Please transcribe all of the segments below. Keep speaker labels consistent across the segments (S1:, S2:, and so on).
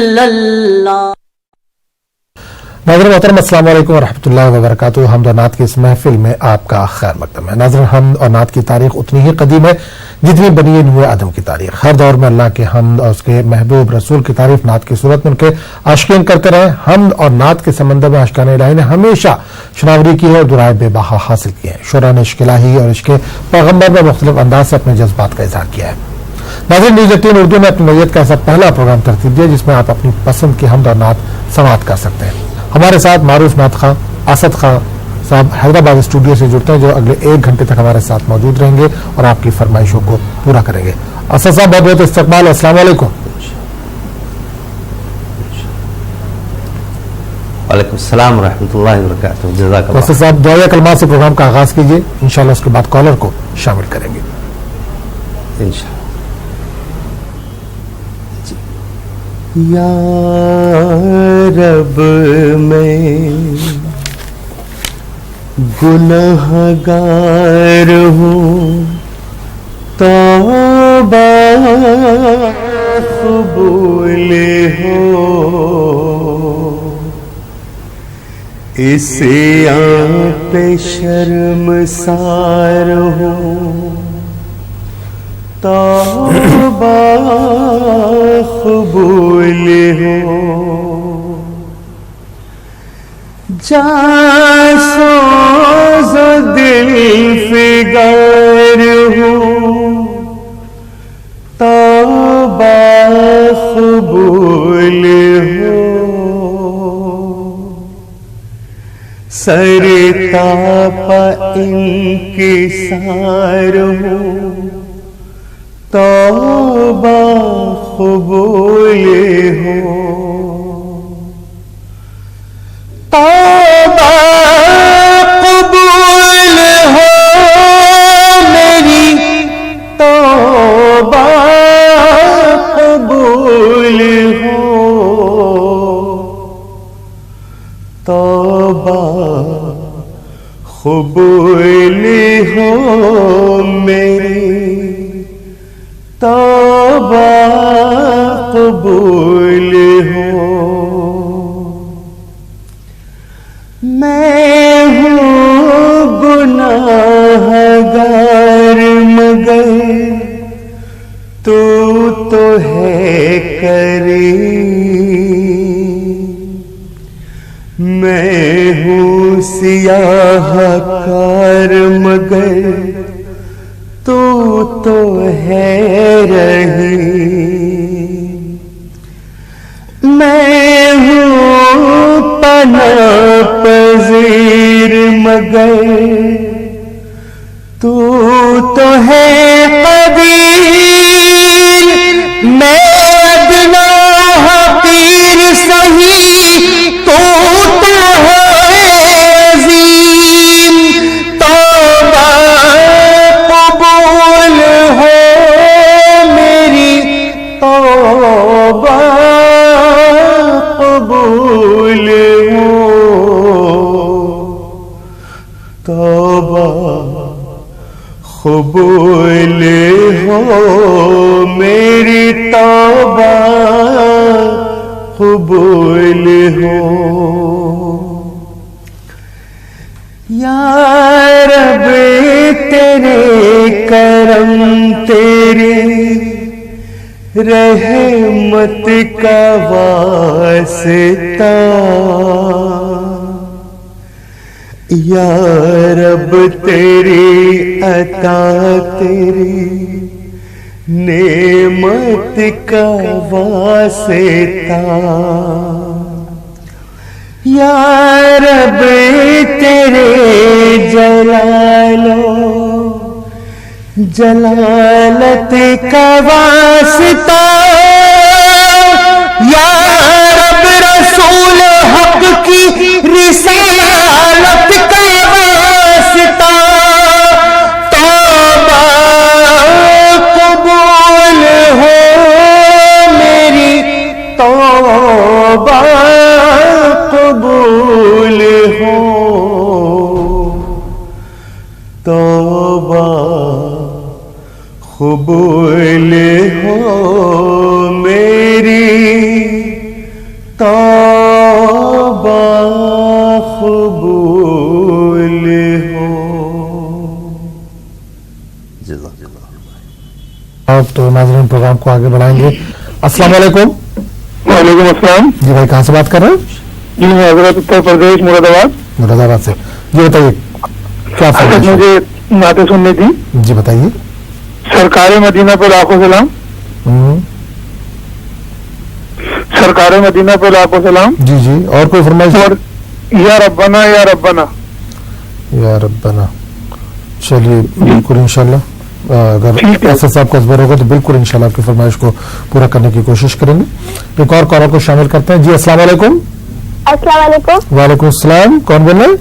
S1: सल्लल्लाहु।
S2: नाज़रीन मोहतरम अस्सलाम वालेकुम वरहमतुल्लाहि वबरकातुहू। हम्द और नात की इस महफिल में आपका खैर मकदम है। नाज़रीन, हम्द और नात की तारीख उतनी ही कदीम है जितनी बनी हुए आदम की तारीख। हर दौर में अल्लाह के हम्द और उसके महबूब रसूल की तारीफ नात की सूरत में उनके आशिकीन करते रहे। हम्द और नात के समंदर में आशिकान इलाही ने हमेशा शनावरी की है और दुराए बेबहा हासिल की है। शुरा ने इश्क इलाही और इश्क पैगंबर में मुख्तलिफ अंदाज से अपने जज्बात का इजहार किया है। नाज़रीन, न्यूज़ 18 उर्दू ने अपनी नौयत का ऐसा पहला प्रोग्राम तरतीब दिया जिसमें आप अपनी पसंद की हम्द और नात समाअत कर सकते हैं। हमारे साथ मारूफ नात खां असद खां साहब हैदराबाद स्टूडियो से जुड़ते हैं, जो अगले 1 घंटे तक हमारे साथ मौजूद रहेंगे और आपकी फरमाइशों को पूरा करेंगे। असद साहब, बहुत बहुत इस्तकबाल, अस्सलाम वालेकुम।
S3: वालेकुम सलाम रहमतुल्लाहि व बरकातहू। जज़ाकल्लाह।
S2: असद साहब, दुआ कलमात से प्रोग्राम का आगाज कीजिए, इंशाल्लाह उसके बाद कॉलर को शामिल करेंगे
S3: इंशाल्लाह। या रब मैं गुनहगार हूँ, तौबा कबूल हो, इसे आप पे शर्मसार हूँ, तौबा कबूल हो। जासोज़ दिल फिगार हूँ, तौबा कबूल हो, सरतापा इंकिसार हूँ, तौबा कबूल हो, तौबा कबूल हो मेरी, तौबा कबूल हो, तौबा कबूल हो मेरी, तौबा कबूल हो। मैं हूँ गुनाहगार मगर तू तो है करीम, मैं हूँ सियाहकार मगर तू तो है रहीम, मैं हूँ पनाह पज़ीर मगर तू तो है कदीर, मैं अदना हकीर सही, तू तो है अज़ीम, तौबा कबूल हो मेरी, तौबा कबूल हो, तौबा कबूल हो मेरी, तौबा कबूल हो। या रब तेरे करम तेरे रहमत का वास्ता, या रब तेरी अता तेरी नेमत का वास्ता, या रब तेरे जलालो जलालत का वास्ता, या रब रसूल हक की रिसालत का वास्ता, तौबा कबूल हो मेरी, तौबा कबूल हो, तौबा कबूल हो मेरी, तौबा कबूल हो।
S2: अब तो नाज़रीन प्रोग्राम को आगे बढ़ाएंगे। अस्सलाम वालेकुम।
S1: वालेकुम अस्सलाम।
S2: जी भाई, कहाँ से बात कर रहे हैं?
S1: जी मैं हजरत उत्तर प्रदेश मुरादाबाद।
S2: मुरादाबाद से। जी बताइए क्या फरमाइश है?
S1: मुझे नाते सुननी थी।
S2: जी बताइए।
S1: सरकार मदीना पे लाखों सलाम। सरकार मदीना पे लाखों सलाम।
S2: जी जी, और कोई फरमाइश?
S1: और या रब्बना या रब्बना।
S2: या रब्बना। चलिए बिल्कुल इंशाल्लाह, अगर ऐसा साहब का असबर होगा तो बिल्कुल इंशाल्लाह आपकी फरमाइश को पूरा करने की कोशिश करेंगे। एक और कॉलर को शामिल करते हैं। जी अस्सलाम वालेकुम।
S4: अस्सलाम वालेकुम।
S2: वालेकुम सलाम, कौन बोल रहे हैं?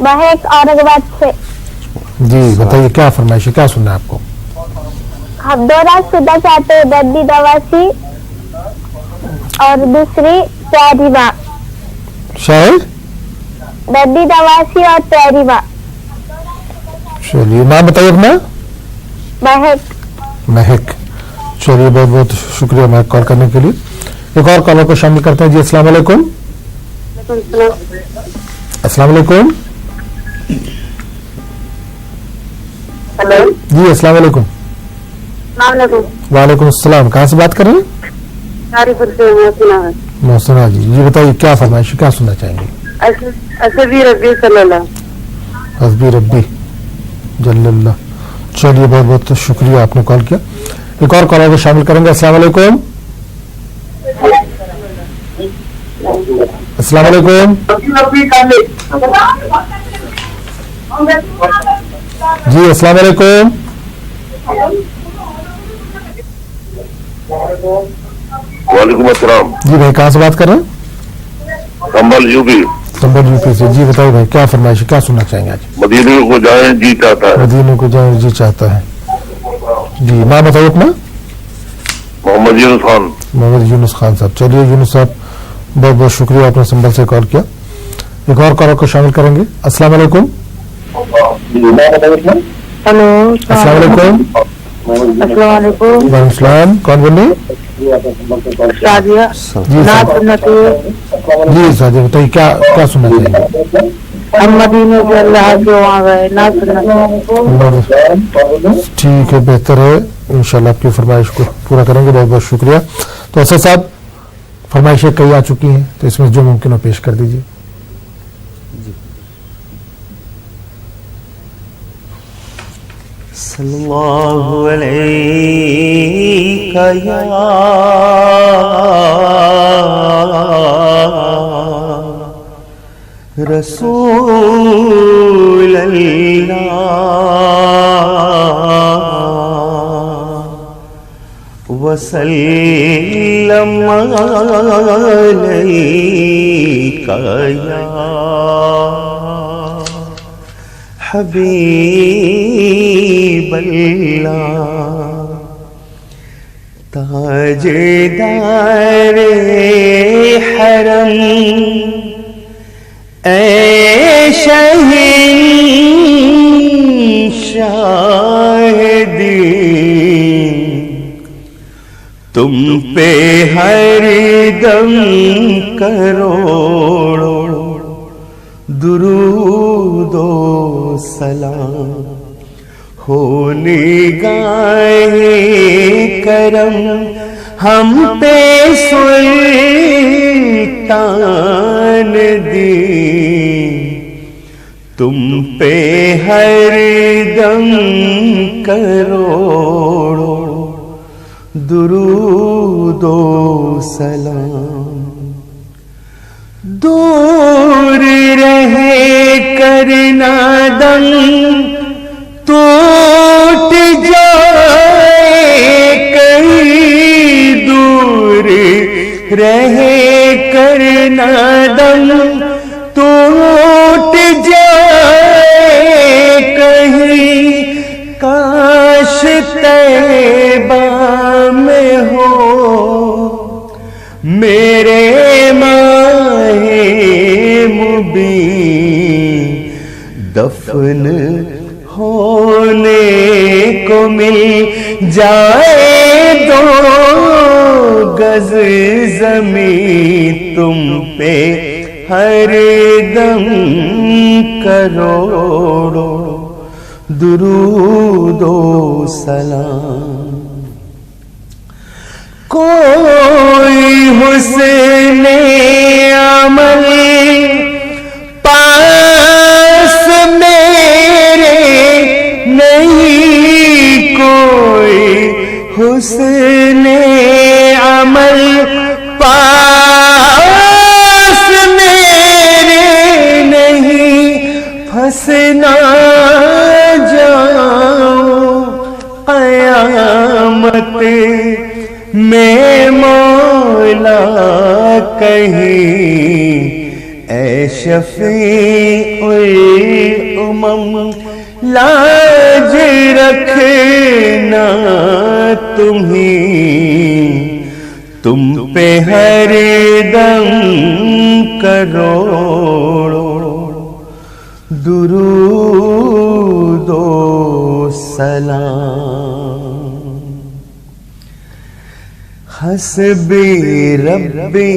S4: महक औरंगाबाद से।
S2: जी बताइए क्या फरमाइश है, क्या सुनना है आपको?
S4: हम दो रात सुधा चाहते हैं, दर्दी दवासी और दूसरी प्यारी माँ।
S2: शायद
S4: दर्दी दवासी और प्यारी माँ।
S2: चलिए नाम बताइए अपना।
S4: महक।
S2: महक। चलिए बहुत बहुत शुक्रिया महक कॉल करने के लिए। एक और कॉलर को शामिल करते हैं। जी अस्सलाम वालेकुम। अस्सलाम वालेकुम।
S4: हेलो।
S2: जी अस्सलाम वालेकुम। वालेकुम अस्सलाम। कहाँ से बात कर रहे हैं? मोहसिना जी। जी बताइए क्या फरमाइश, क्या सुनना चाहेंगे? हस्बी रब्बी जल्लल्लाह। चलिए बहुत बहुत शुक्रिया, आपने कॉल किया। एक और कॉलर को शामिल करेंगे। अस्सलाम वालेकुम। अस्सलाम वालेकुम। जी अस्सलाम वालेकुम।
S5: वालेकुम अस्सलाम।
S2: जी भाई, कहाँ से बात कर रहे हैं?
S5: संभल यूपी।
S2: संभल यूपी से। जी बताइए भाई क्या फरमाइश है, क्या सुनना चाहेंगे आज?
S5: मदीने को जाए जी चाहता है।
S2: मदीने को जाए जी चाहता है। जी नाम बताइए अपना।
S5: मोहम्मद यूनुस खान।
S2: मोहम्मद यूनुस खान साहब। चलिए यूनुस साहब बहुत बहुत शुक्रिया, आपने संभल से कॉल किया। एक और कॉलर को शामिल करेंगे। अस्सलाम वालेकुम।
S4: हेलो।
S2: अस्सलाम वालेकुम।
S4: अस्सलाम वालेकुम।
S2: वालेकुम सलाम, कौन बोल रही है?
S4: सादिया।
S2: जी
S4: नात सुनना चाहिए।
S2: जी सादिया बताइए क्या क्या सुनना चाहिए?
S4: हम मदीने से अल्लाह के वहाँ गए, नात सुनना चाहिए।
S2: ठीक है, बेहतर है, इंशाल्लाह आपकी फरमाइश को पूरा करेंगे। बहुत बहुत शुक्रिया। तो असद साहब फरमाइशें कई आ चुकी हैं, तो इसमें जो मुमकिन हो पेश कर दीजिए।
S3: सल्लल्लाहु अलैहि या रसूल अल्लाह वसल्लम अलैका या हबीब अल्लाह ताजदार हरम ऐ शहंशाह दीन तुम पे हर दम करोड़ों दुरूदो सलाम हो निगाहे करम हम पे सुल्तान दी तुम पे हर दम करोड़ों दुरूदो सलाम दूर रहे करना दम टूट जाए कहीं दूर रहे करना दम टूट जाए कहीं काश तैबा में हो मेरे माहे मुबीन दफन होने को मिल जाए दो गज जमीन तुम पे हर दम करोड़ों दुरूदो सलाम। कोई हुस्ने अमल पास मेरे नहीं, कोई हुस्ने अमल पास मेरे नहीं, फंस ना जाऊं क़यामत में मौला कहीं, ऐ शफ़ीउल उमम लाज रखना तुम्हीं, तुम पे हर दम करोड़ों दुरूदो सलाम। हस्बी रब्बी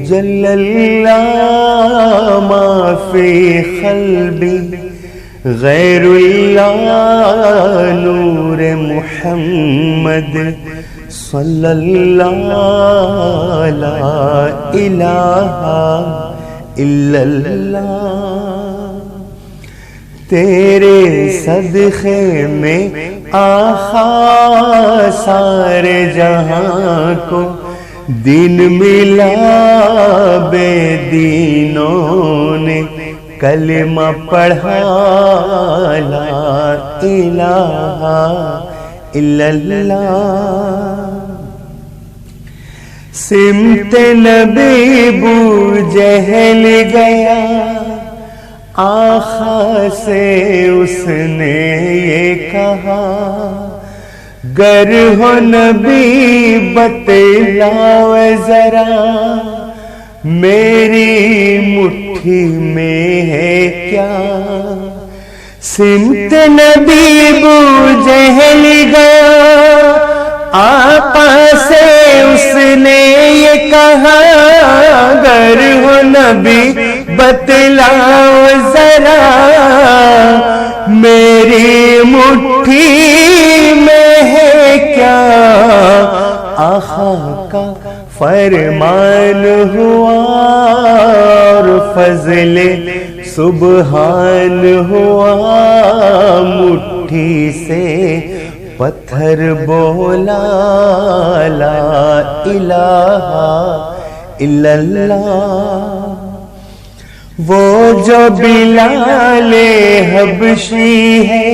S3: जल्लल्लाह मा फी क़ल्बी गैरुल्लाह नूर मुहम्मद सल्लल्लाह ला इलाहा इल्लल्लाह। तेरे सदक़े में आखा सारे जहां को दिन मिला, बेदीनों ने कलमा पढ़ा ला इलाहा इल्लल्लाह। सिमते नबी बू जहल गया, आखा से उसने ये कहा, गर हो नबी बतलाओ जरा, मेरी मुट्ठी में है क्या। सिमत नबी बू जहल गया, आका से उसने ये कहा, गर हो नबी बतलाओ जरा, मेरी मुट्ठी में है क्या। आका का फरमान हुआ और फजले सुबहान हुआ, मुट्ठी से पत्थर बोला ला इलाहा इल्लल्लाह। वो जो बिलाले हबशी है,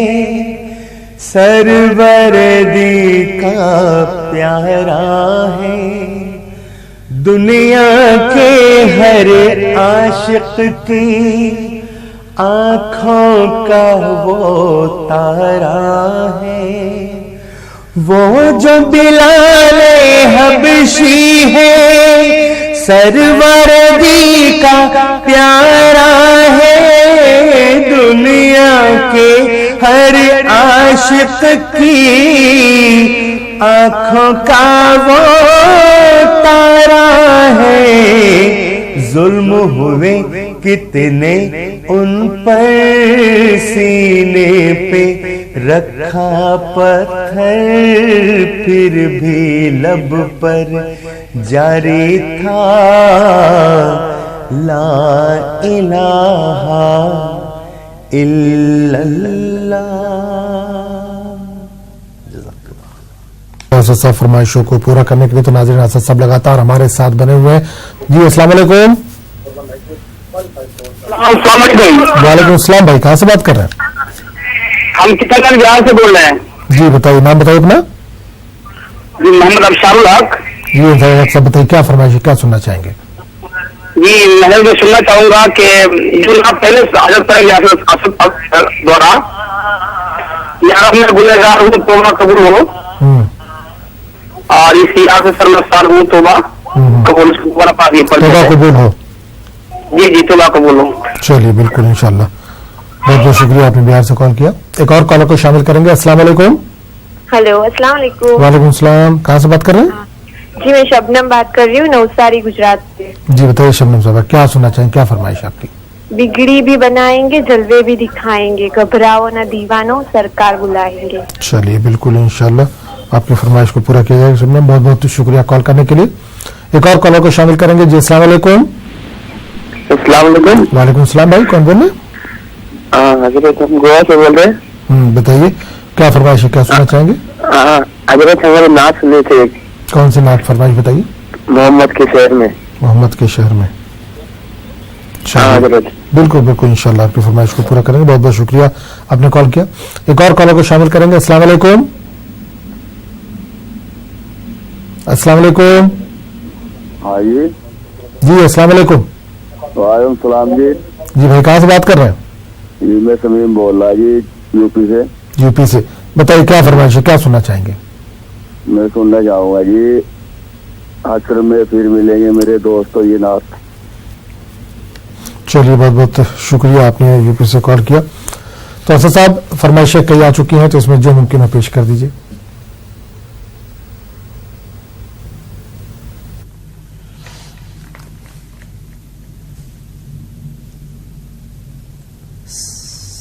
S3: सरवरदी का प्यारा है, दुनिया के हर आशिक की आँखों का वो तारा है। वो जो बिलाले हबशी है, सरवरदी का प्यारा है, दुनिया के हर आशिक की आँखों का वो तारा है। जुल्म हुए कितने उन पर, सीने पे रखा पत्थर, फिर भी लब पर जारी था ला इलाहा इल्लल्लाह।
S2: सब फरमाइशों को पूरा करने के लिए तो नाज़रीन असद साहब लगातार हमारे साथ बने हुए हैं। जी अस्सलाम वालेकुम। वालेकुम अस्सलाम भाई, कहाँ से बात कर रहे हैं?
S6: हम कितना बिहार से बोल रहे हैं।
S2: जी बताइए, नाम बताइए अपना।
S6: जी मोहम्मद अबशारुल हक।
S2: जी सब बताइए, क्या फरमाइश, क्या सुनना चाहेंगे?
S6: जी मैं सुनना चाहूंगा कि जो आप पहले हजरत द्वारा यार मैं गुनहगार हूँ, तौबा कबूल हो, और इस याद से शर्मसार हूँ, तौबा कबूल कबूल हो। जी जी तौबा कबूल हो।
S2: चलिए बिल्कुल इंशाल्लाह, बहुत बहुत शुक्रिया, आपने बिहार से कॉल किया। एक और कॉलर को शामिल करेंगे। अस्सलाम वालेकुम।
S7: हेलो अस्सलाम वालेकुम।
S2: वालेकुम सलाम, कहाँ से बात कर रहे हैं?
S7: जी मैं शबनम बात कर रही हूँ नवसारी गुजरात से।
S2: जी बताइए शबनम साहब, क्या सुनना चाहेंगे, क्या फरमाइश आपकी?
S7: बिगड़ी भी बनाएंगे, जलवे भी दिखाएंगे, घबराओ ना दीवानो, सरकार बुलाएंगे।
S2: चलिए बिल्कुल इंशाल्लाह आपकी फरमाइश को पूरा किया जाएगा शबनम, बहुत बहुत शुक्रिया कॉल करने के लिए। एक और कॉलर को शामिल करेंगे। जी अस्सलाम वालेकुम। वालेकुम सलाम भाई, कौन बोल रहे?
S6: हजरत हम गोवा से बोल रहे हैं।
S2: बताइए क्या फरमाइश है, क्या सुनना चाहेंगे?
S6: हजरत हमारे नाच सुने थे।
S2: कौन सी नात फरमाइश बताइए?
S6: मोहम्मद के शहर में।
S2: मोहम्मद के शहर में। बिल्कुल बिल्कुल इंशाल्लाह आपकी फरमाइश को पूरा करेंगे। बहुत बहुत शुक्रिया आपने कॉल किया। एक और कॉलर को शामिल करेंगे। अस्सलाम वालेकुम। अस्सलाम वालेकुम।
S5: हाँ
S2: जी अस्सलाम वालेकुम।
S5: वालेकुम सलाम जी।
S2: जी भाई कहाँ से बात कर रहे हैं?
S5: जी मैं समीम बोल रहा जी, यूपी से।
S2: यूपी से, बताइए क्या फरमाइश है, क्या सुनना चाहेंगे?
S5: मैं सुनना चाहूंगा जी, हश्र में फिर मिलेंगे मेरे दोस्तों, ये नात।
S2: चलिए बहुत बहुत शुक्रिया, आपने यूपी से कॉल किया। तो असद साहब फरमाइशें कई आ चुकी हैं, तो इसमें जो मुमकिन है पेश कर दीजिए।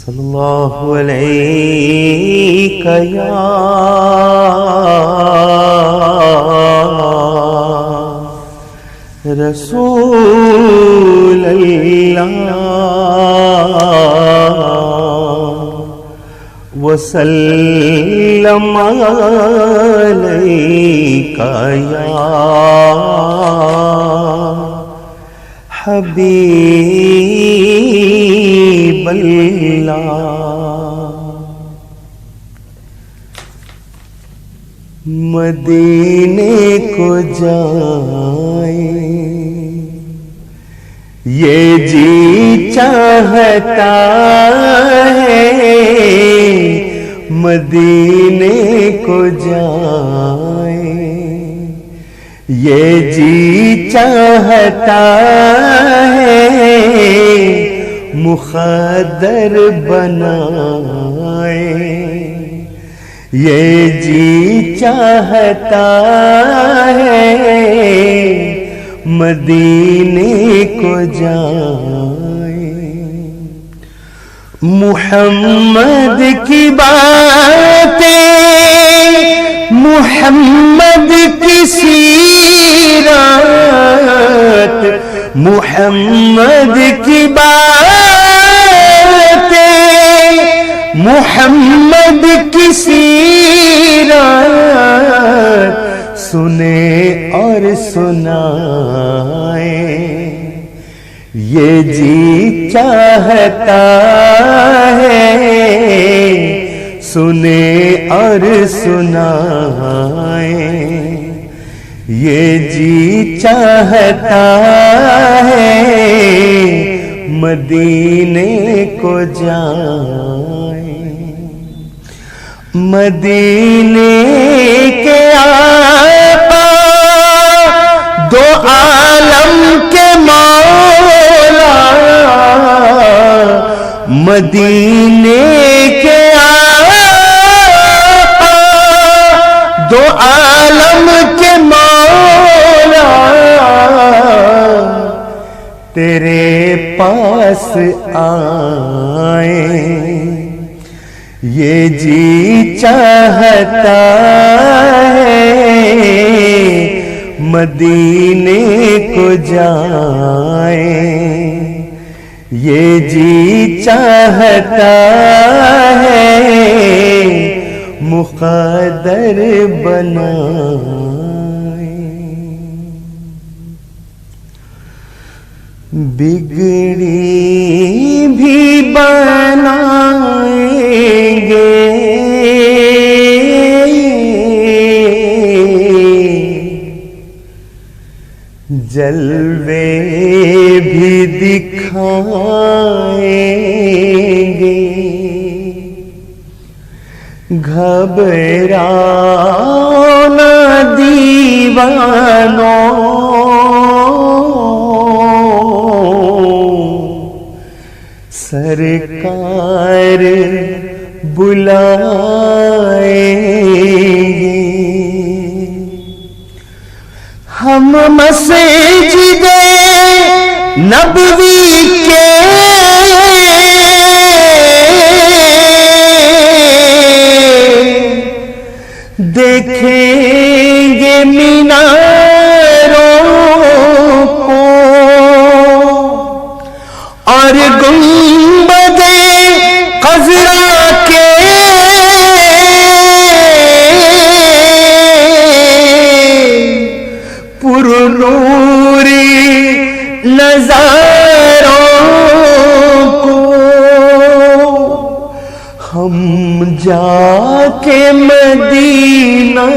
S3: सल्लल्लाहु अलैका या रसूल अल्लाह वसल्लम अलैका या हबीब अल्लाह। मदीने को जाए ये जी चाहता है, मदीने को जाए ये जी चाहता है, मुखद्दर बनाए ये जी चाहता है, मदीने को जाए। मुहम्मद की बातें, मुहम्मद की सीरत, मुहम्मद की बातें, मुहम्मद की सीरत सुने और सुनाए ये जी चाहता है, सुने और सुनाए ये जी चाहता है, मदीने को जाए। मदीने के आका दो आलम के मौला, मदीने के आका दो आलम के मौला, तेरे पास आए ये जी चाहता है, मदीने को जाए ये जी चाहता है, मुक़द्दर बनाए। बिगड़ी भी बनाएंगे जलवे भी दिखाएंगे, घबराओ ना दीवानों, सरकार बुलाएंगे। हम मस्जिदे नबवी के देखेंगे मीनारों को और गुंबदे क़ज़रा के पुरनूरी नज़ारों को हम जाके मदीना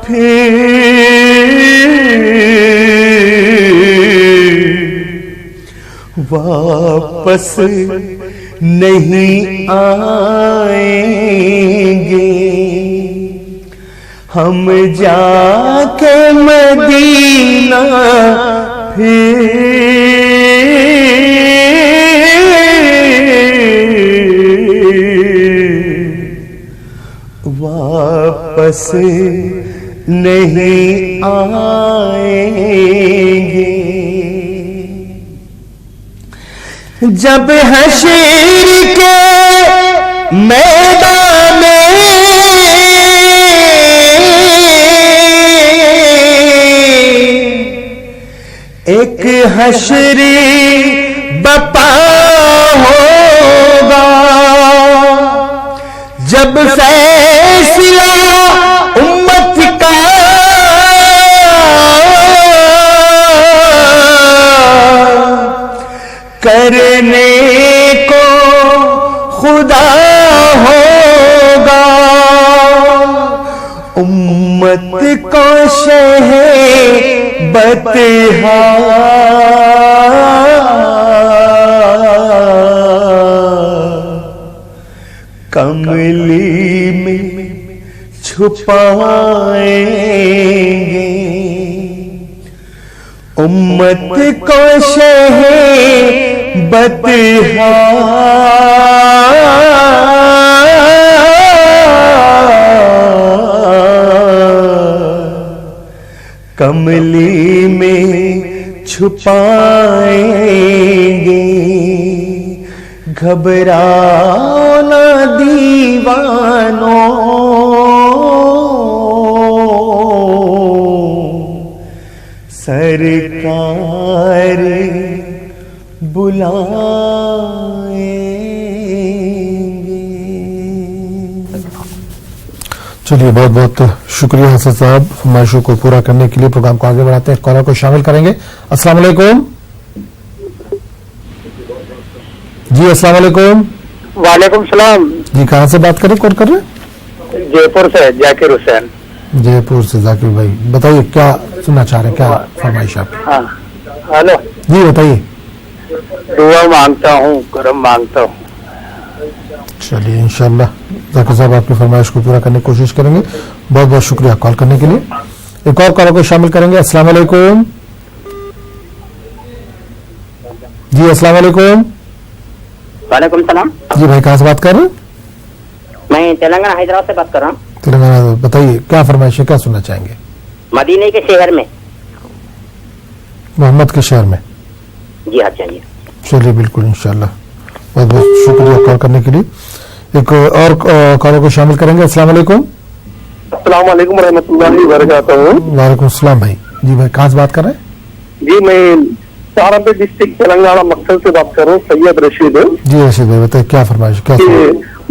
S3: फिर वापस नहीं आएंगे। हम जाके मदीना वापस नहीं आएंगे। जब हश्र के मैदान में एक हश्री बपा होगा, जब फैसला उम्मत का करने को खुदा होगा, उम्मत को बतहा कमली में छुपाएंगे। उम्मत को बतहा कमली में छुपाएंगे। घबराओ ना दीवानों, सरकार बुलाएंगे।
S2: चलिए, बहुत बहुत शुक्रिया हसन साहब फरमाइशों को पूरा करने के लिए। प्रोग्राम को आगे बढ़ाते हैं, कॉलर को शामिल करेंगे। अस्सलाम वालेकुम जी। अस्सलाम वालेकुम।
S6: वालेकुम सलाम
S2: जी, कहाँ से बात करें, कौन कर रहे हैं?
S6: जयपुर से जाकिर हुसैन।
S2: जयपुर से जाकिर भाई, बताइए क्या सुनना चाह रहे हैं, क्या फरमाइश आपकी?
S6: हाँ, हेलो
S2: जी बताइए।
S6: दुआ मांगता हूँ, करम मांगता हूँ।
S2: चलिए, इंशाल्लाह जाकिर साहब आपकी फरमाइश को पूरा करने की कोशिश करेंगे। बहुत बहुत शुक्रिया कॉल करने के लिए। एक और कॉलर को शामिल करेंगे। अस्सलाम वालेकुम जी। अस्सलाम वालेकुम।
S8: वालेकुम सलाम।
S2: जी भाई, कहाँ से बात कर रहे हैं?
S8: मैं तेलंगाना हैदराबाद से बात कर रहा हूँ।
S2: तेलंगाना, बताइए क्या फरमाइश है, क्या सुनना चाहेंगे?
S8: मदीने के शहर में,
S2: मोहम्मद के शहर में।
S8: जी हाँ, चाहिए।
S2: चलिए, बिल्कुल इंशाल्लाह। बहुत बहुत शुक्रिया कॉल करने के लिए। एक और कॉलर को शामिल करेंगे। अस्सलाम वालेकुम।
S1: अस्सलाम वालेकुम रहमतुल्लाहि व बरकातहू।
S2: वालेकुम सलाम भाई। जी भाई, कहाँ से बात कर रहे हैं?
S1: जी, मैं सहारनपुर डिस्ट्रिक्ट तेलंगाना मकसद से बात कर रहा हूँ, सैयद रशीद।
S2: जी रशीद भाई, बताइए क्या फरमाइश, क्या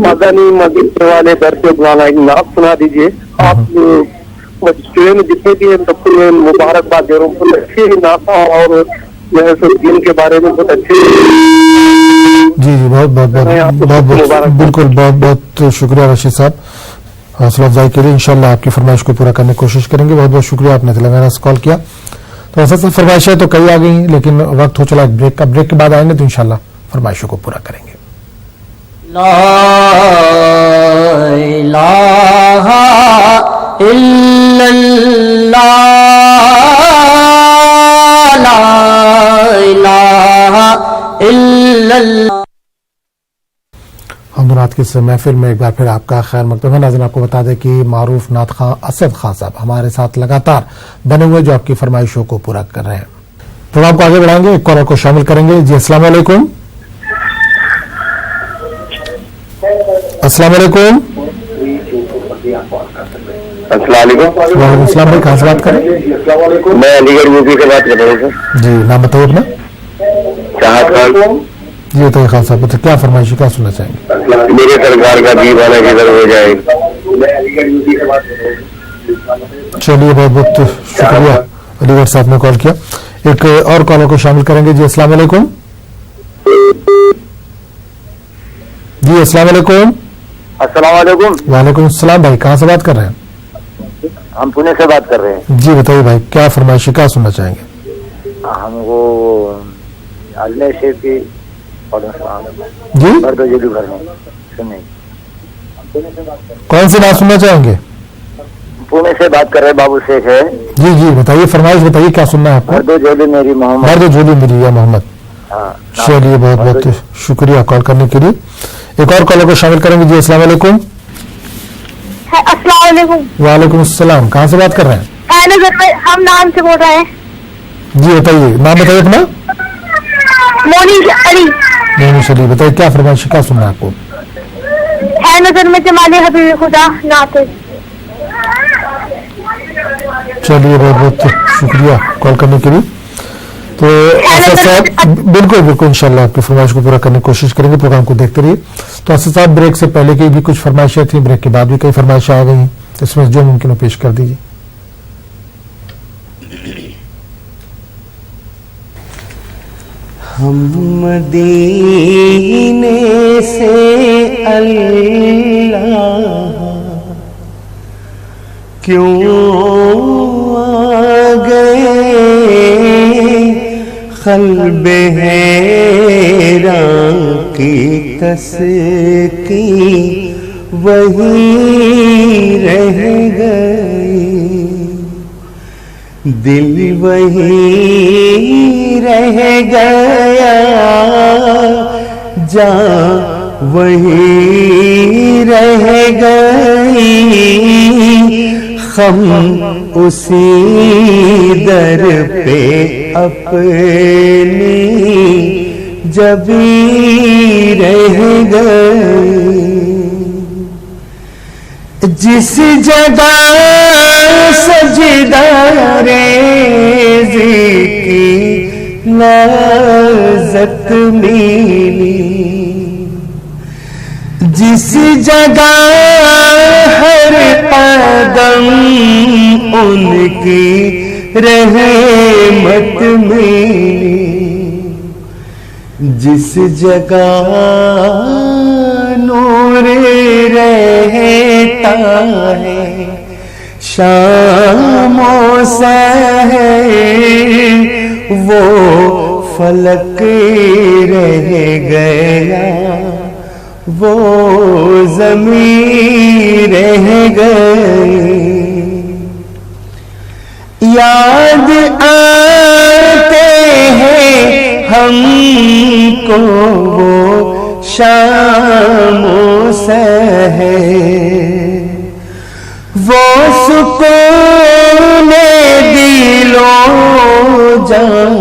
S1: मदनी मदीने वाले दर पे बुलाना, एक नात सुना दीजिए। आप स्टूडियो में जितने भी हैं सबको मैं मुबारकबाद दे रहा हूँ। बहुत अच्छी नाता और जो है दीन के बारे में बहुत अच्छे।
S2: जी जी, बहुत बहुत बहुत बिल्कुल, बहुत बहुत शुक्रिया रशीद साहब हौसला अफजाई के लिए। इंशाल्लाह आपकी फरमाइश को पूरा करने की कोशिश करेंगे। बहुत बहुत शुक्रिया, आपने तेलंगाना से कॉल किया। तो ऐसा सब फरमाइशें तो कई आ गई, लेकिन वक्त हो चला ब्रेक का। ब्रेक के बाद आएंगे तो इंशाल्लाह फरमाइशों को पूरा करेंगे।
S3: ला इलाहा इल्लल्लाह, ला इलाहा इल्लल्लाह।
S2: हम रात की इस महफिल में एक बार फिर आपका खैर मकदम है। नाज़रीन, आपको बता दें कि मारूफ नात खां असद खां साहब हमारे साथ लगातार बने हुए जो आपकी फरमाइशों को पूरा कर रहे हैं। प्रोग्राम को आगे बढ़ाएंगे, एक कॉलर को शामिल करेंगे। जी अस्सलाम वालेकुम। अस्सलाम वालेकुम। वालेकुम अस्सलाम भाई, कहाँ से बात करें?
S1: मैं अलीगढ़ यूपी से बात कर रहा हूँ सर।
S2: जी नाम बताइए अपना।
S1: चाहत खान।
S2: जी बताइए खान साहब, बताइए क्या फरमाइश, क्या सुनना चाहेंगे?
S1: मेरे सरकार का दीवाना किधर हो जाए। मैं अलीगढ़ यूपी से बात कर रहा हूँ।
S2: चलिए बहुत बहुत शुक्रिया, अलीगढ़ साहब ने कॉल किया। एक और कॉलर को शामिल करेंगे। जी अस्सलाम वालेकुम। जी अस्सलाम वालेकुम।
S1: अस्सलाम वालेकुम।
S2: वालेकुम अस्सलाम भाई, कहाँ से बात कर रहे हैं?
S1: हम पुणे से बात कर रहे हैं।
S2: जी बताइए भाई, क्या फरमाइश, क्या सुनना चाहेंगे?
S1: हमको अल्लाह से की
S2: जी
S1: सुनिए,
S2: कौन सी बात सुनना चाहेंगे?
S1: पुणे से बात कर रहे हैं, बाबू शेख है।
S2: जी जी बताइए, फरमाइश बताइए, क्या सुनना है आपको?
S1: मर्दो जोली मेरी मोहम्मद।
S2: मर्दो जोली मेरी या मोहम्मद। चलिए बहुत बहुत शुक्रिया कॉल करने के लिए। एक और कॉलर को शामिल करेंगे। जी अस्सलाम वालेकुम।
S4: अस्सलाम वालेकुम।
S2: वालेकुम अस्सलाम, कहाँ से बात कर रहे हैं?
S4: हम नाम से बोल रहे हैं।
S2: जी बताइए, नाम बताइए अपना।
S4: मोनिश अली।
S2: मोनिश अली, बताइए क्या फरमाइश, क्या सुनना है आपको?
S4: है नजर में जमाले हबीब खुदा नाते।
S2: चलिए बहुत बहुत शुक्रिया कॉल करने के लिए। तो असद साहब बिल्कुल बिल्कुल इंशाल्लाह आपकी फरमाइश को पूरा करने की कोशिश करेंगे। प्रोग्राम को देखते रहिए। तो असद साहब, ब्रेक से पहले की भी कुछ फरमाइशें थी, ब्रेक के बाद भी कई फरमाइशें आ गई हैं, इसमें जो मुमकिन हो पेश कर दीजिए।
S3: हम मदीने से अल्लाह क्यों आ गए, क़ल्ब हैरान की तस्की वही रह गई, दिल वही रह गया, जा वही रह गई, हम उसी दर पे अपनी जबी रह गई। जिस जगह सजदा रेज़ी की लज़्ज़त मिली, जिस जगह हर कदम उनकी रहमत मिली, जिस जगह नूर रहता है शामों सहर, वो फलक रह गया, वो ज़मीन रह गई। याद आते हैं हमको वो शामों सहर, वो सुकून दिलो जान,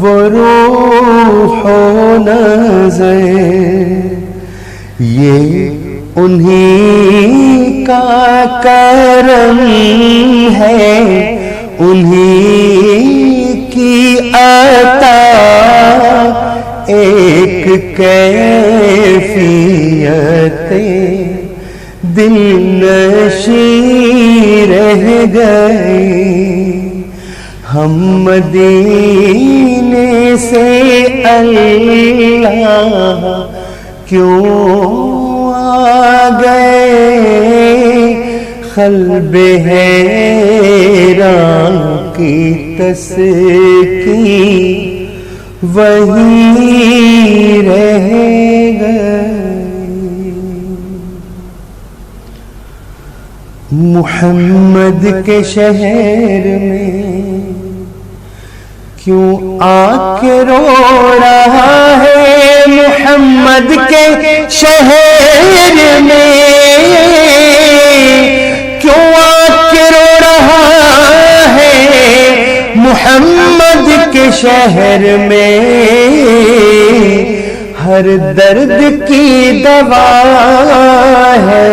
S3: वो रूहो नज़र, ये उन्हीं का करम है, उन्हीं की अता, एक कैफियत दिल नशी रह गई। हम मदीने से अल्लाह क्यों आ गए, क़ल्ब हैरान की तस्की वही रह गई। मुहम्मद के शहर में क्यों आके रो रहा है मोहम्मद के शहर में, क्यों आके रो रहा है मोहम्मद के शहर में। हर दर्द की दवा है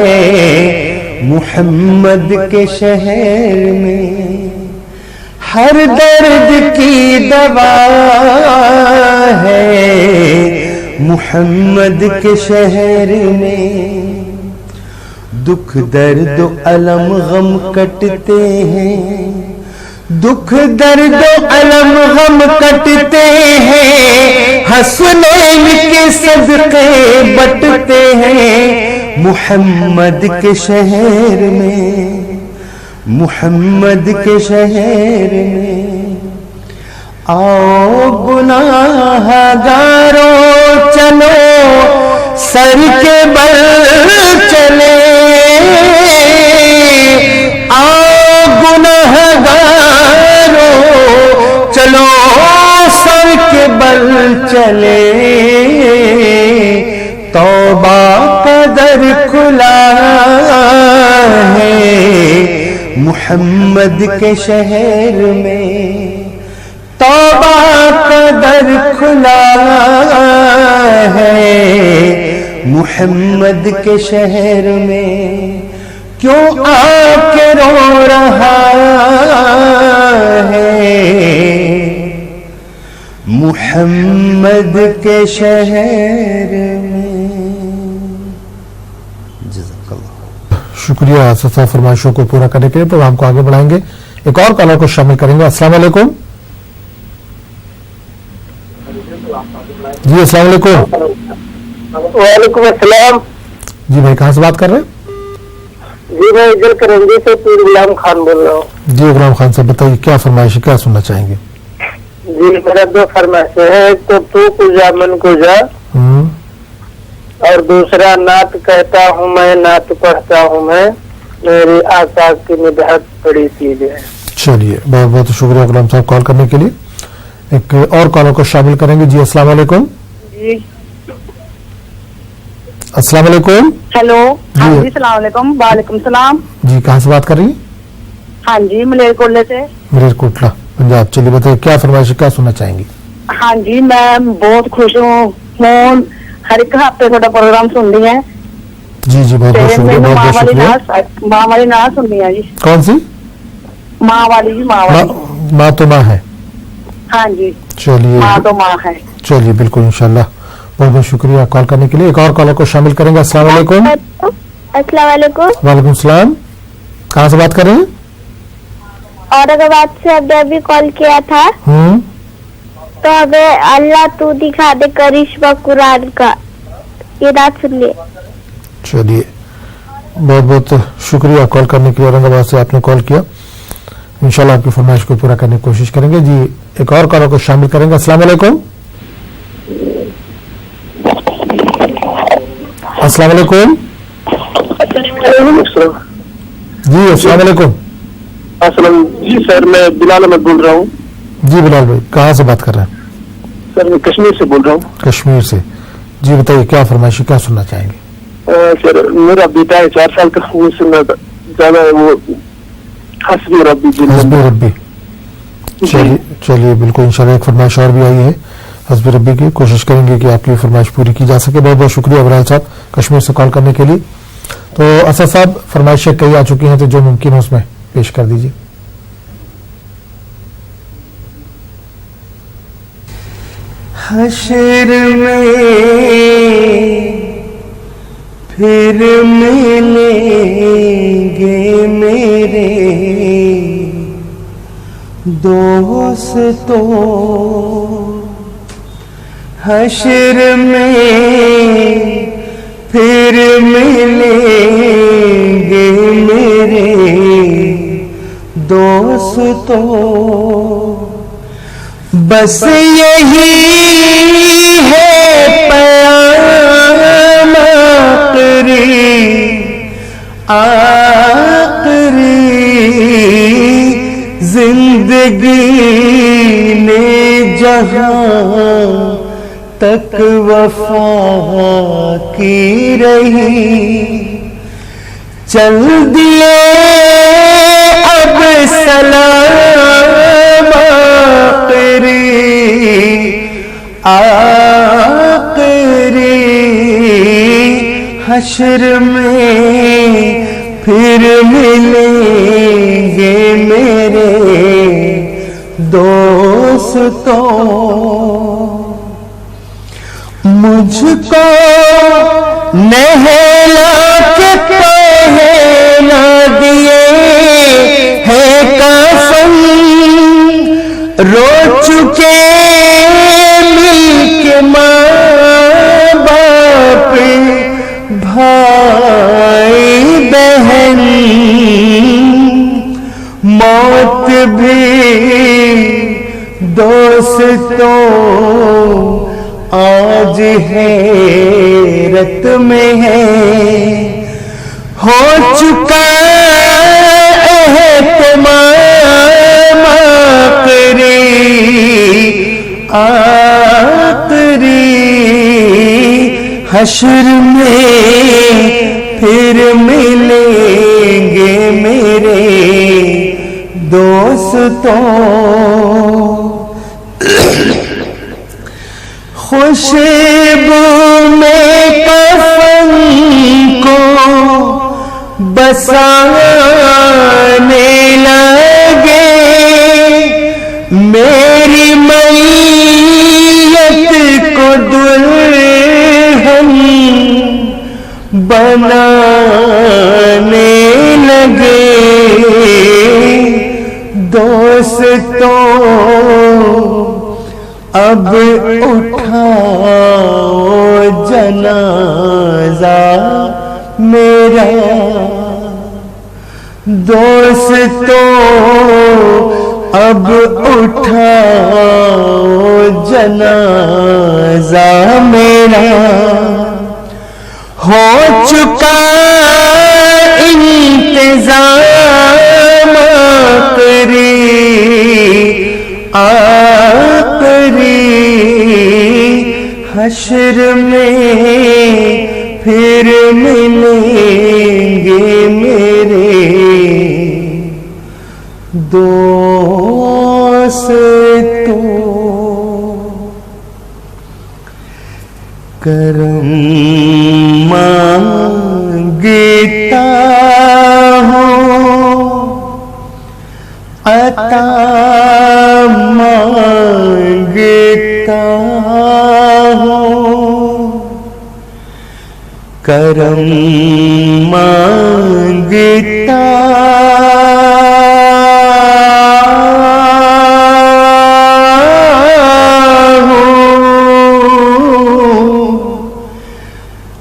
S3: मोहम्मद के शहर में, हर दर्द की दवा है मोहम्मद के शहर में। दुख दर्द अलम गम कटते हैं, दुख दर्द अलम गम कटते हैं, हसनैन के सदके बटते हैं मोहम्मद के शहर में, मोहम्मद के शहर में। आओ गुनाहगारों चलो सर के बल चले, आओ गुनाहगारों चलो सर के बल चले। तौबा का दर खुला है मोहम्मद के शहर में, तौबा का दर खुला है मोहम्मद के शहर में। क्यों आके रो रहा है मोहम्मद के शहर में।
S2: शुक्रिया सस्ता फरमाइशों को पूरा करने के लिए। प्रोग्राम को आगे बढ़ाएंगे, एक और कॉलर को शामिल करेंगे। अस्सलाम वालेकुम जी। अस्सलाम वालेकुम।
S1: वालेकुम अस्सलाम
S2: जी भाई, कहाँ से बात कर रहे हैं?
S1: जी मैं इधर करंजी से पीर गुलाम खान बोल रहा हूँ।
S2: जी गुलाम खान साहब बताइए, क्या फरमाइश, क्या सुनना चाहेंगे?
S1: जी मेरा दो फरमाइश है, एक तो तू कुजा मन कुजा, और दूसरा नात कहता हूँ मैं नात पढ़ता हूँ मैं, मेरी आशा की निधात बड़ी चीज है।
S2: चलिए बहुत बहुत शुक्रिया गुलाम साहब कॉल करने के लिए। एक और कॉलर को शामिल करेंगे। जी अस्सलाम वालेकुम।
S9: जी
S2: अस्सलाम वालेकुम।
S9: हेलो। हाँ जी सलाम वालेकुम। वालेकुम सलाम
S2: जी, कहाँ से बात कर रही हैं?
S9: हाँ जी मलेरकोटले से।
S2: मलेरकोटला पंजाब। चलिए बताइए, क्या फरमाइश, क्या सुनना चाहेंगी?
S9: हाँ जी मैं बहुत खुश हूँ, हर एक हफ्ते थोड़ा प्रोग्राम सुन रही है।
S2: जी जी बहुत बहुत शुक्रिया, बहुत बहुत शुक्रिया।
S9: माँ वाली नात सुन रही है जी।
S2: कौन सी?
S9: माँ वाली जी, माँ वाली।
S2: माँ तो माँ है।
S9: हाँ जी
S2: चलिए,
S9: माँ तो माँ है।
S2: चलिए बिल्कुल इंशाल्लाह। बहुत बहुत शुक्रिया कॉल करने के लिए। एक और कॉलर को शामिल करेंगे। अस्सलाम वालेकुम।
S4: अस्सलाम वालेकुम।
S2: वालेकुम सलाम। कहाँ से बात कर रहे हैं?
S4: औरंगाबाद से अभी कॉल किया था। तो हमें अल्लाह तू दिखा दे करिश्मा कुरान का, ये रात सुन लिए।
S2: चलिए बहुत बहुत शुक्रिया कॉल करने के लिए। औरंगाबाद से आपने कॉल किया, इंशाल्लाह आपकी फरमाइश को पूरा करने की कोशिश करेंगे। जी एक और कॉलर को शामिल करेंगे। अस्सलाम वालेकुम। अस्सलाम वालेकुम। जी अस्सलाम वालेकुम।
S1: अस्सलाम जी सर, मैं बिलाल अहमद बोल रहा हूँ।
S2: जी बिलाल भाई, कहाँ से बात कर रहे हैं?
S1: सर मैं कश्मीर से बोल रहा हूँ।
S2: कश्मीर से। जी बताइए, क्या फरमाइश, क्या सुनना चाहेंगे?
S1: सर मेरा बेटा है 4 साल का, वो सुनना ज्यादा है, वो हस्बी रब्बी।
S2: हस्बी रब्बी। चलिए चलिए बिल्कुल इंशाल्लाह एक फरमाइश और भी आई है हस्बी रब्बी की, कोशिश करेंगे कि आपकी फरमाइश पूरी की जा सके। बहुत बहुत शुक्रिया बिलाल साहब कश्मीर से कॉल करने के लिए। तो असद साहब फरमाइशें कई आ चुकी हैं, तो जो मुमकिन है उसमें पेश कर दीजिए।
S3: हशर में फिर मिलेंगे मेरे दोस्तों, हशर में फिर मिलेंगे मेरे दोस्तों। बस यही है प्याम आखिरी जिंदगी ने जहां तक वफा की रही, चल दिए अब सलाम आखिरी हश्र में फिर मिलेंगे मेरे दोस्तों। मुझको नहला के पहना दिए हैं कफन, रो चुके मिलके माँ बाप भाई बहन, मौत भी दोस्तों आज हैरत में है, हो चुका एहतमाम आखिरी हश्र में फिर मिलेंगे मेरे दोस्तों। खुशबू में कफन को बसाने लगे, मेरी मैयत को दुल्हन बनाने लगे। दोस्तों अब उठाओ जनाजा मेरा, दोस्तों अब उठाओ जनाजा मेरा, हो चुका इंतजाम आखिरी हश्र में फिर मिलेंगे मेरे दोस्तों। करम मांगता हूँ अता मांगता हूँ, करम मांगता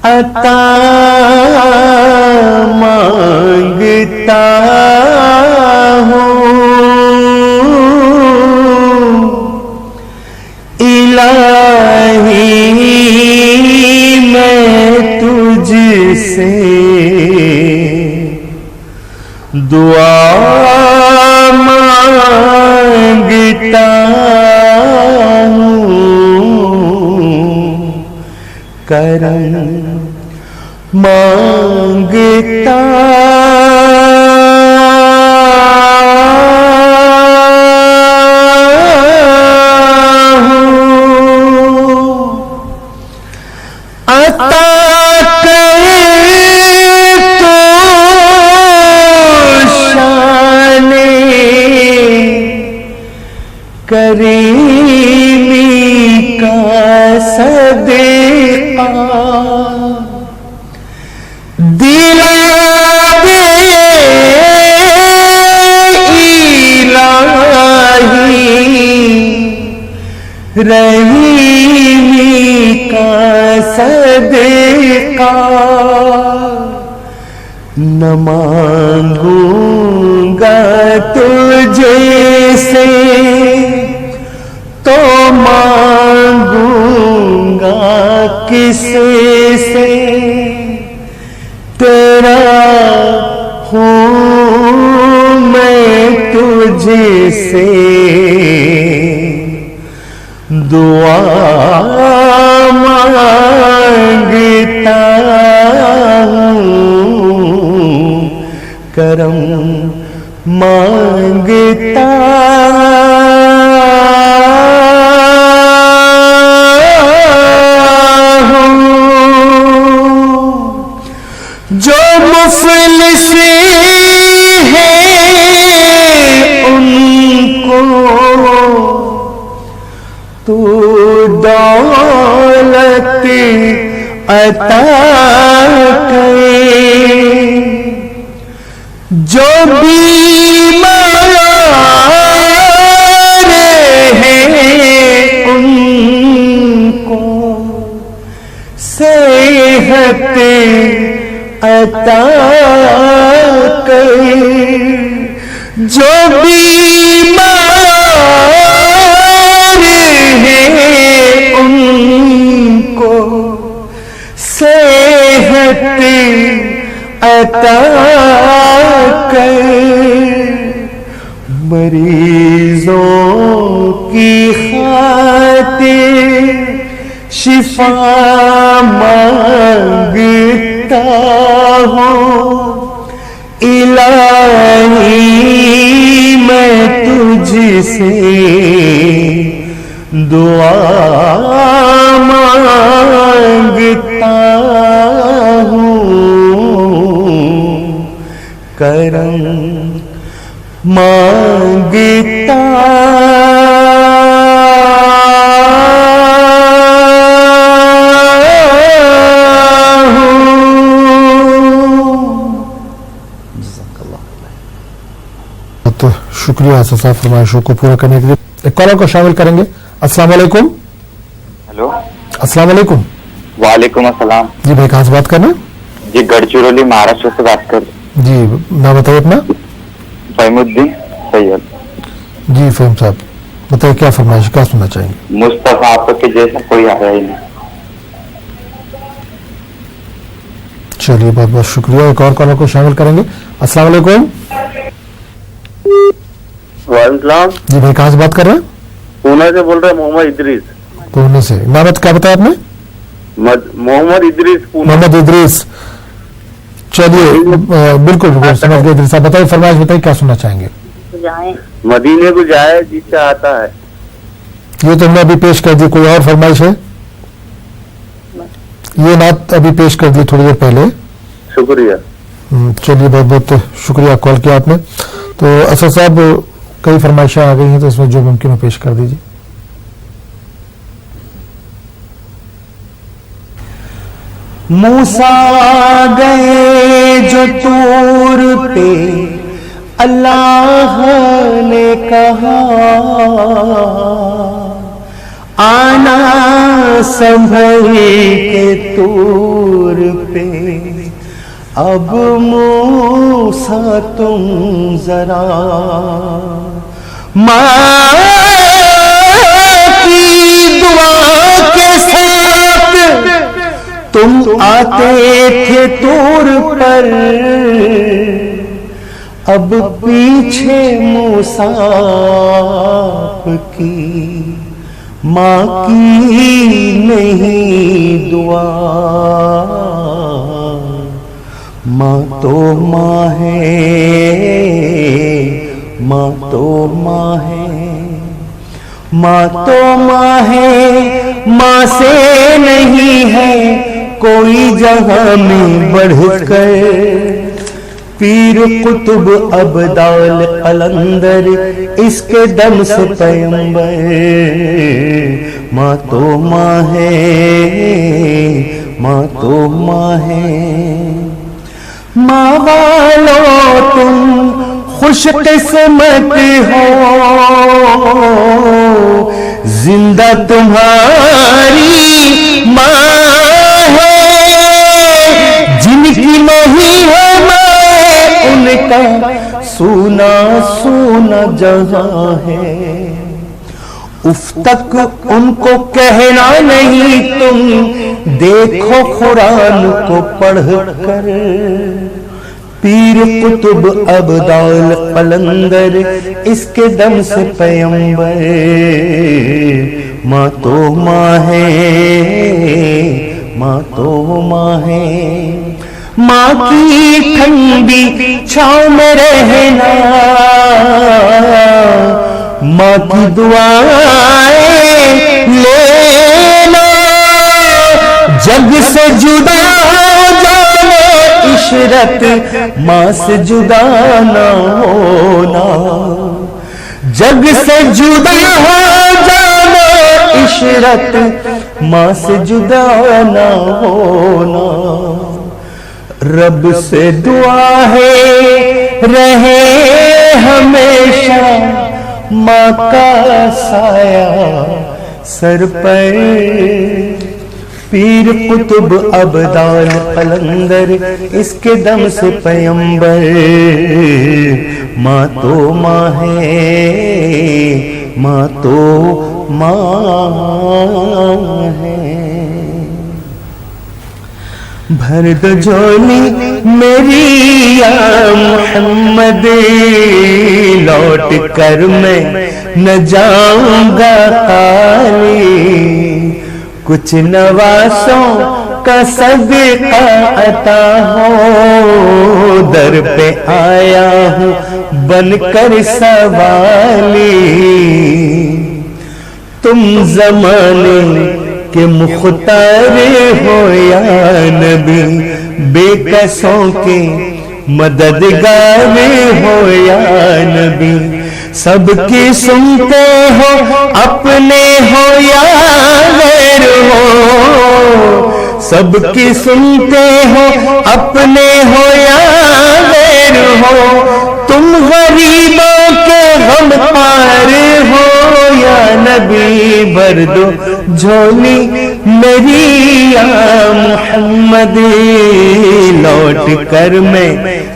S3: अता मांगता हूँ, इलाही मैं तुझसे दुआ मांगता हूँ, करम मांगता हूँ, अता करे तो शाने करीमी का सदका, दिला दे इलाही रहीमी का सदका, न मांगूंगा तुझे से तो मांगूंगा किसे से, तेरा हूँ मैं तुझसे दुआ मांगता हूँ, करम मांगता हूँ। जो मुफलिस तू दौलत अता करे, जो बीमार हैं उनको सेहत अता करे, जो उनको सेहत अता कर, मरीजों की खातिर शिफा मांगता हूँ। इलाही मैं तुझसे दुआ मांगता हूँ, करम मांगता
S2: हूँ। तो शुक्रिया साहब फरमाइशों को पूरा करने के लिए। एक कॉलर को शामिल करेंगे। अस्सलाम वालेकुम।
S10: हेलो,
S2: अस्सलाम वालेकुम।
S10: वालेकुम अस्सलाम।
S2: जी भाई, कहाँ से बात कर रहे हैं?
S10: जी गढ़चिरौली महाराष्ट्र से बात कर।
S2: जी नाम बताइए अपना।
S10: फहीमुद्दीन सैयद।
S2: जी फहीम साहब बताइए, क्या फरमाइश, क्या सुनना चाहेंगे?
S10: मुस्तफा आपके जैसा कोई आया ही नहीं।
S2: चलिए बहुत बहुत शुक्रिया। एक और कॉलर को शामिल करेंगे। अस्सलाम वालेकुम।
S1: वालेकुम।
S2: जी भाई, कहाँ से बात कर रहे हैं?
S1: पुणे से बोल रहे हैं, मोहम्मद इदरीस।
S2: पुणे से। नाम क्या बताया आपने?
S1: मोहम्मद इदरीस।
S2: मोहम्मद इदरीस। चलिए बिल्कुल बिल्कुल समझ गए इदरीस साहब। बताइए, फरमाइश बताइए, क्या सुनना चाहेंगे?
S1: मदीने को जाए जिससे आता है।
S2: ये तो हमने अभी पेश कर दी। कोई और फरमाइश है? ये नात अभी पेश कर दी थोड़ी देर पहले।
S1: शुक्रिया।
S2: चलिए बहुत बहुत शुक्रिया, कॉल किया आपने। तो असद साहब, कई फरमाइशें आ गई हैं, तो इसमें जो मुमकिन हो पेश कर दीजिए।
S3: मूसा गए जो तूर पे, अल्लाह ने कहा आना संभल के तूर पे। अब मूसा तुम जरा माँ की दुआ के साथ तुम आते थे तूर पर, अब पीछे मूसा की माँ की नहीं दुआ। माँ तो माँ है, माँ तो माँ है, माँ तो माँ है, माँ से नहीं है कोई जहां में बढ़कर। पीर कुतुब अबदाल कलंदर इसके दम से पैगंबर। माँ तो माँ है, माँ तो माँ है। माँ वालों तुम खुशकिस्मत हो, जिंदा तुम्हारी माँ है। जिनकी नहीं है माँ, उनका सोना सोना जहां है। उफ तक उनको कहना नहीं तुम, देखो कुरान को पढ़ कर। पीर कुतुब अबदाल कलंदर इसके दम से पैगंबर। माँ तो माँ है, माँ तो माँ है। माँ की ठंडी छाँव में रहना, माँ की दुआएं लेना। जग से जुदा हो जाने इशरत, माँ से जुदा ना होना। जग से जुदा हो जाने इशरत, माँ से जुदा ना होना। रब से दुआ है रहे हमेशा, माँ का साया सर पर। पीर कुतुब अबदाल कलंदर, इसके दम से पैगंबर। माँ तो माँ है, माँ तो माँ है। भर दो झोली मेरी या मोहम्मद, लौट कर मैं न जाऊंगा खाली। कुछ नवासों का सदका अता हो, दर पे आया हूँ बनकर सवाली। तुम जमाने के मुख्तार हो या नबी, बेकसों के मददगार हो या नबी। सबकी सुनते हो अपने हो या गैर हो, सबकी सुनते हो अपने हो या गैर हो। तुम गरीबों के गम पार हो या नबी, भर दो झोली मेरी या मोहम्मद, लौट कर मैं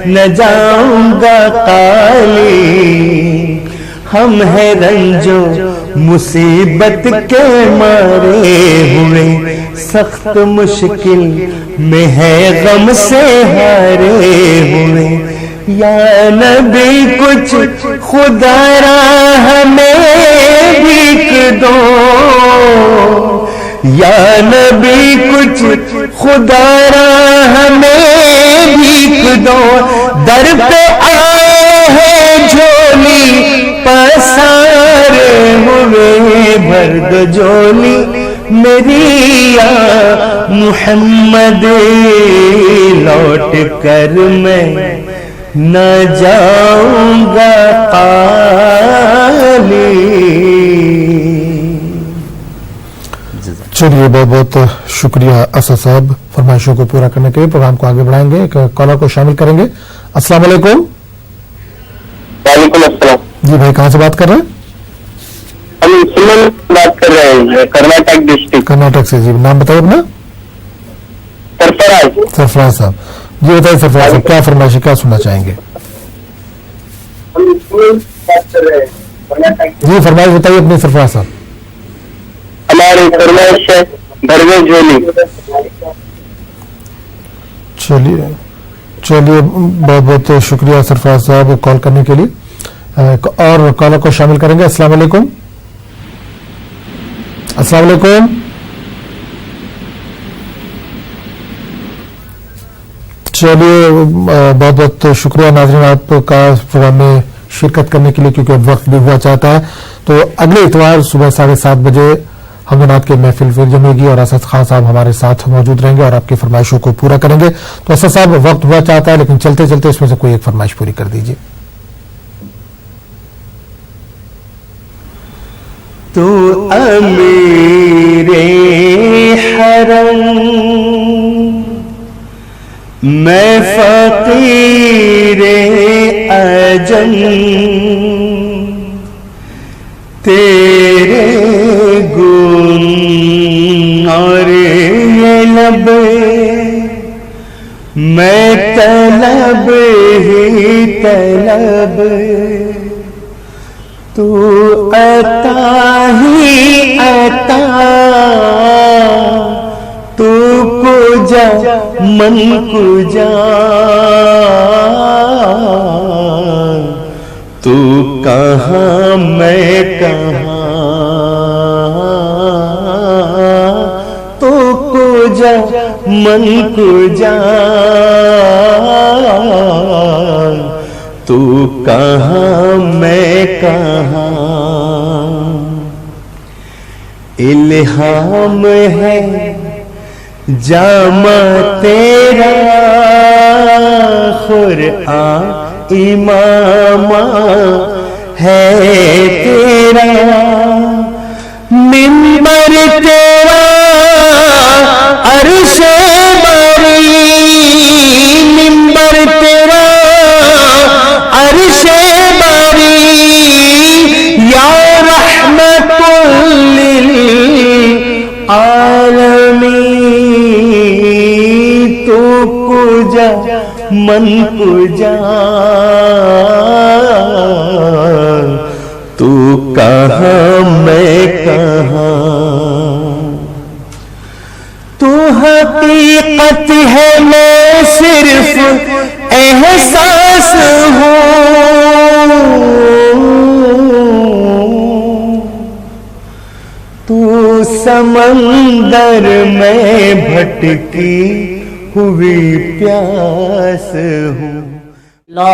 S3: न जाऊंगा खाली। हम है रंजो मुसीबत के मारे हुए, सख्त मुश्किल में है गम से हारे हुए। या नबी कुछ खुदारा हमें भीख दो, या नबी कुछ खुदारा हमें भीख दो। दर पे आए हैं झोली पसारे हुए, भर दो झोली मेरी या मुहम्मद, लौट कर मैं न जाऊंगा खाली।
S2: चलिए, बहुत बहुत शुक्रिया असद साहब फरमाइशों को पूरा करने के लिए। प्रोग्राम को आगे बढ़ाएंगे, एक कॉलर को शामिल करेंगे। अस्सलाम वालेकुम।
S6: वालेकुम अस्सलाम।
S2: जी भाई, कहाँ से बात कर रहे हैं?
S6: हम सुमन बात कर रहे हैं, कर्नाटक डिस्ट्रिक्ट।
S2: कर्नाटक से। जी, नाम बताइए अपना।
S6: सरफराज।
S2: सरफराज साहब जी, बताइए सरफराज साहब, क्या फरमाइश, क्या सुनना चाहेंगे?
S6: हम सुमन बात कर रहे हैं, कर्नाटक।
S2: जी, फरमाइश बताइए अपनी सरफराज साहब।
S6: हमारी फरमाइश है भरवे झोली।
S2: चलिए चलिए, बहुत बहुत शुक्रिया सरफराज साहब कॉल करने के लिए। और कॉलर को शामिल करेंगे। अस्सलाम वालेकुम। अस्सलाम वालेकुम। चलिए, बहुत बहुत शुक्रिया नाज़रीन आपका प्रोग्राम में शिरकत करने के लिए, क्योंकि अब वक्त भी हुआ चाहता है। तो अगले इतवार सुबह 7:30 बजे हमदनात के महफिल फिर जमेगी और असद खान साहब हमारे साथ मौजूद रहेंगे और आपकी फरमाइशों को पूरा करेंगे। तो असद साहब, वक्त हुआ चाहता है, लेकिन चलते चलते इसमें से कोई एक फरमाइश पूरी कर दीजिए।
S3: तू अमीरे हरम, मैं फकीरे अजम, तेरे गुण और ये लब, मैं तलब ही तलब। तू अता ही अता, तू पूजा मन पूजा, तू कहाँ मैं कहाँ। मन को जान, तू कहाँ मैं कहाँ। इल्हाम है जामा तेरा, कुरान इमामा है तेरा। मिंबर तेरा अर्शे बरी, मिंबर तेरा अर्शे बरी। या रहमतुल लिल आलमीन, तू पूजा मन पूजा, तू कहाँ मैं कहाँ। तू हकीकत है मैं सिर्फ एहसास हूँ, तू समंदर में भटकी हुई प्यास हूँ। ला